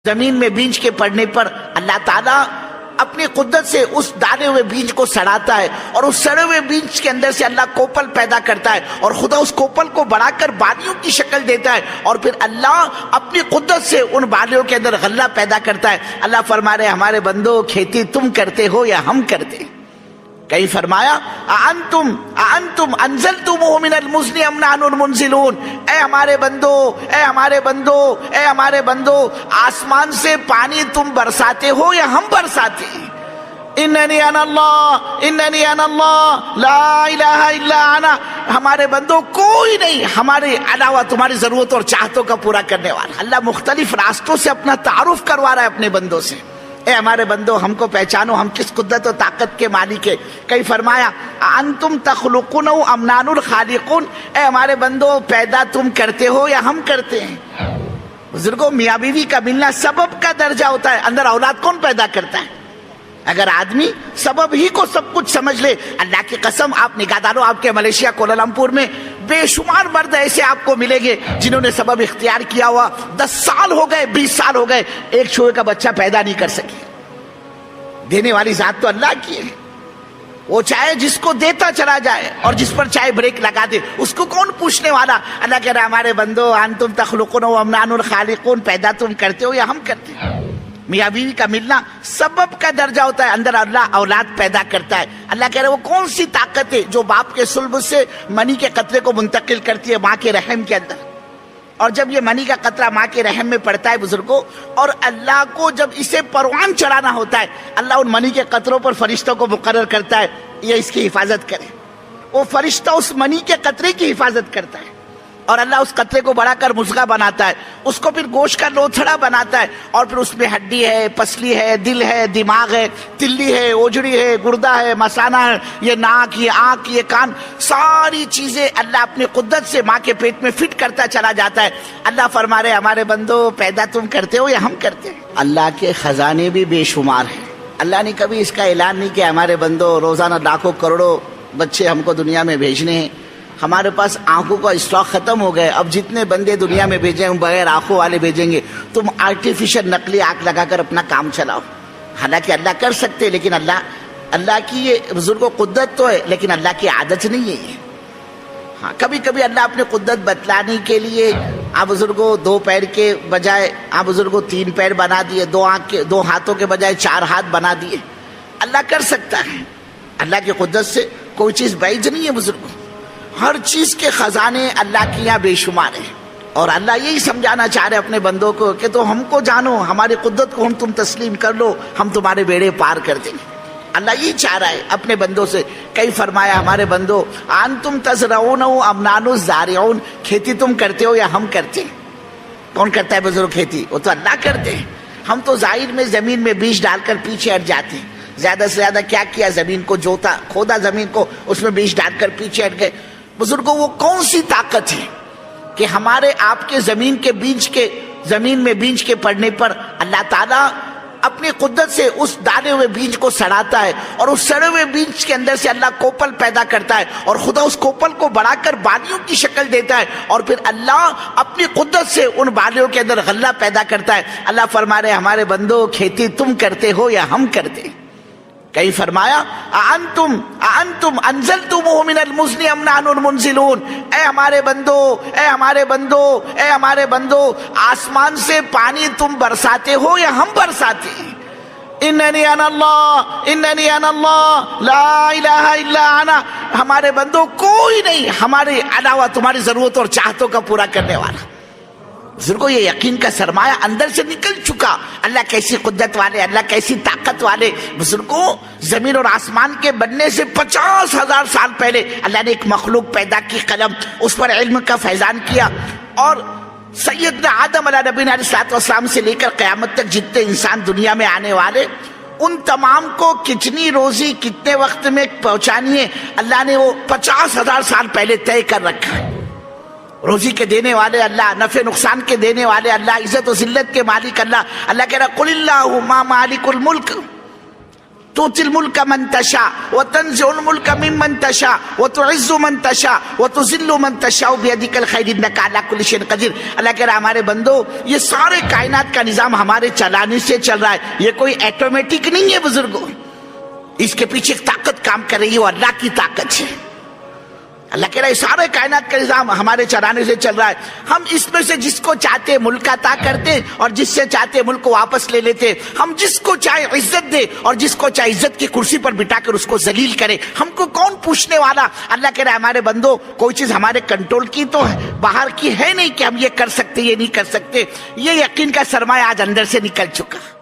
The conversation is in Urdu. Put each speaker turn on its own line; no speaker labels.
زمین میں بیج کے پڑنے پر اللہ تعالیٰ اپنی قدرت سے اس ڈالے ہوئے بیج کو سڑاتا ہے، اور اس سڑے ہوئے بیج کے اندر سے اللہ کوپل پیدا کرتا ہے، اور خدا اس کوپل کو بڑھا کر بالیوں کی شکل دیتا ہے، اور پھر اللہ اپنی قدرت سے ان بالیوں کے اندر غلہ پیدا کرتا ہے۔ اللہ فرما رہے ہمارے بندو کھیتی تم کرتے ہو یا ہم کرتے ہیں؟ کہیں فرمایا اَأَنْتُمْ أَنزَلْتُمُوهُ مِنَ الْمُزْنِ أَمْ نَحْنُ الْمُنزِلُونَ، اے ہمارے بندو، اے ہمارے بندو، اے ہمارے بندو، آسمان سے پانی تم برساتے ہو یا ہم برساتے ہیں؟ اننی انا اللہ، اننی انا اللہ، لا الہ الا انا، ہمارے بندو کوئی نہیں ہمارے علاوہ تمہاری ضرورت اور چاہتوں کا پورا کرنے والا۔ اللہ مختلف راستوں سے اپنا تعارف کروا رہا ہے اپنے بندوں سے۔ اے ہمارے بندو ہم کو پہچانو، ہم کس قدرت و طاقت کے مالک ہیں۔ کئی فرمایا انتم تخلقون ام نحن الخالقون، اے ہمارے بندو پیدا تم کرتے ہو یا ہم کرتے ہیں؟ بزرگوں، میاں بیوی کا ملنا سبب کا درجہ ہوتا ہے، اندر اولاد کون پیدا کرتا ہے؟ اگر آدمی سبب ہی کو سب کچھ سمجھ لے، اللہ کی قسم آپ نگاہ دارو، آپ کے ملیشیا کوالالمپور میں بے شمار مرد ایسے آپ کو ملیں گے جنہوں نے سبب اختیار کیا ہوا، 10 سال ہو گئے، 20 سال ہو گئے، ایک چوہے کا بچہ پیدا نہیں کر سکے۔ دینے والی ذات تو اللہ کی ہے، وہ چاہے جس کو دیتا چلا جائے اور جس پر چاہے بریک لگا دے، اس کو کون پوچھنے والا؟ اللہ کہہ رہا ہمارے بندو انتم تخلقون ام نحن الخالقون، پیدا تم کرتے ہو یا ہم کرتے ہیں؟ میاں بیوی کا ملنا سبب کا درجہ ہوتا ہے، اندر اللہ اولاد پیدا کرتا ہے۔ اللہ کہہ رہے وہ کون سی طاقت ہے جو باپ کے صلب سے منی کے قطرے کو منتقل کرتی ہے ماں کے رحم کے اندر، اور جب یہ منی کا قطرہ ماں کے رحم میں پڑتا ہے بزرگوں، اور اللہ کو جب اسے پروان چڑھانا ہوتا ہے، اللہ ان منی کے قطروں پر فرشتوں کو مقرر کرتا ہے یہ اس کی حفاظت کرے۔ وہ فرشتہ اس منی کے قطرے کی حفاظت کرتا ہے، اور اللہ اس قطرے کو بڑھا کر مضغہ بناتا ہے، اس کو پھر گوشت کا لوتھڑا بناتا ہے، اور پھر اس میں ہڈی ہے، پسلی ہے، دل ہے، دماغ ہے، تلی ہے، اوجڑی ہے، گردہ ہے، مثانہ ہے، یہ ناک، یہ آنکھ، یہ کان، ساری چیزیں اللہ اپنی قدرت سے ماں کے پیٹ میں فٹ کرتا چلا جاتا ہے۔ اللہ فرما رہے ہمارے بندو پیدا تم کرتے ہو یا ہم کرتے ہیں؟ اللہ کے خزانے بھی بے شمار ہیں۔ اللہ نے کبھی اس کا اعلان نہیں کیا ہمارے بندو روزانہ لاکھوں کروڑوں بچے ہم کو دنیا میں بھیجنے ہیں، ہمارے پاس آنکھوں کا اسٹاک ختم ہو گئے، اب جتنے بندے دنیا میں بھیجیں ہم بغیر آنکھوں والے بھیجیں گے، تم آرٹیفیشل نقلی آنکھ لگا کر اپنا کام چلاؤ۔ حالانکہ اللہ کر سکتے، لیکن اللہ کی یہ بزرگوں قدرت تو ہے، لیکن اللہ کی عادت نہیں ہے یہ۔ ہاں کبھی کبھی اللہ اپنے قدرت بتلانے کے لیے آپ بزرگوں 2 پیر کے بجائے آپ بزرگوں 3 پیر بنا دیے، 2 ہاتھوں کے بجائے 4 ہاتھ بنا دیے۔ اللہ کر سکتا ہے، اللہ کی قدرت سے کوئی چیز بعید نہیں ہے بزرگوں، ہر چیز کے خزانے اللہ کی یہاں بے شمار ہیں، اور اللہ یہی سمجھانا چاہ رہے اپنے بندوں کو کہ تو ہم کو جانو، ہماری قدرت کو تم تسلیم کر لو، ہم تمہارے بیڑے پار کر دیں گے۔ اللہ یہی چاہ رہا ہے اپنے بندوں سے۔ کئی فرمایا ہمارے بندو انتم تزرعون ام نحن الزارعون، کھیتی تم کرتے ہو یا ہم کرتے ہیں؟ کون کرتا ہے بزرگ کھیتی؟ وہ تو اللہ کرتے ہیں، ہم تو ظاہر میں زمین میں بیج ڈال کر پیچھے ہٹ جاتے ہیں۔ زیادہ سے زیادہ کیا کیا؟ زمین کو جوتا، کھودا زمین کو، اس میں بیج ڈال کر پیچھے ہٹ گئے۔ بزرگوں وہ کون سی طاقت ہے کہ ہمارے آپ کے زمین میں بیج کے پڑنے پر اللہ تعالیٰ اپنی قدرت سے اس ڈالے ہوئے بیج کو سڑاتا ہے، اور اس سڑے ہوئے بیج کے اندر سے اللہ کوپل پیدا کرتا ہے، اور خدا اس کوپل کو بڑھا کر بالیوں کی شکل دیتا ہے، اور پھر اللہ اپنی قدرت سے ان بالیوں کے اندر غلہ پیدا کرتا ہے۔ اللہ فرما رہے ہمارے بندو کھیتی تم کرتے ہو یا ہم کرتے ہیں؟ کہیں فرمایا اَأَنْتُمْ أَنزَلْتُمُوهُ مِنَ الْمُزْنِ أَمْ نَحْنُ الْمُنزِلُونَ، اے ہمارے بندو، اے ہمارے بندو، اے ہمارے بندو، آسمان سے پانی تم برساتے ہو یا ہم برساتے ہیں؟ اننی انا اللہ، اننی انا اللہ، لا الہ الا انا، ہمارے بندو کوئی نہیں ہمارے علاوہ تمہاری ضرورت اور چاہتوں کا پورا کرنے والا۔ بزرگوں یہ یقین کا سرمایہ اندر سے نکل چکا، اللہ کیسی قدرت والے، اللہ کیسی طاقت والے۔ بزرگوں زمین اور آسمان کے بننے سے 50,000 سال پہلے اللہ نے ایک مخلوق پیدا کی، قلم، اس پر علم کا فیضان کیا، اور سیدنا آدم علیہ نبینا علیہ السلام سے لے کر قیامت تک جتنے انسان دنیا میں آنے والے، ان تمام کو کتنی روزی کتنے وقت میں پہنچانی ہے اللہ نے وہ 50,000 سال پہلے طے کر رکھا ہے۔ روزی کے دینے والے اللہ، نفع نقصان کے دینے والے اللہ، عزت و ذلت کے مالک اللہ۔ اللہ کہہ رہا قل اللہم مالک الملک، تؤتی الملک من تشاء وتنزع الملک ممن تشاء وتعز من تشاء وتذل من تشاء بیدک الخیر انک علی کل شیء قدیر. اللہ کہہ رہا ہے ہمارے بندو یہ سارے کائنات کا نظام ہمارے چلانے سے چل رہا ہے، یہ کوئی ایٹومیٹک نہیں ہے بزرگوں، اس کے پیچھے ایک طاقت کام کر رہی ہے، وہ اللہ کی طاقت ہے. اللہ کہہ رہا ہے سارے کائنات کا نظام ہمارے چلانے سے چل رہا ہے، ہم اس میں سے جس کو چاہتے ملک عطا کرتے اور جس سے چاہتے ملک کو واپس لے لیتے، ہم جس کو چاہے عزت دے اور جس کو چاہے عزت کی کرسی پر بٹھا کر اس کو ذلیل کرے، ہم کو کون پوچھنے والا. اللہ کہہ رہا ہے ہمارے بندو کوئی چیز ہمارے کنٹرول کی تو باہر کی ہے نہیں کہ ہم یہ کر سکتے یہ نہیں کر سکتے. یہ یقین کا سرمایہ آج اندر سے نکل چکا.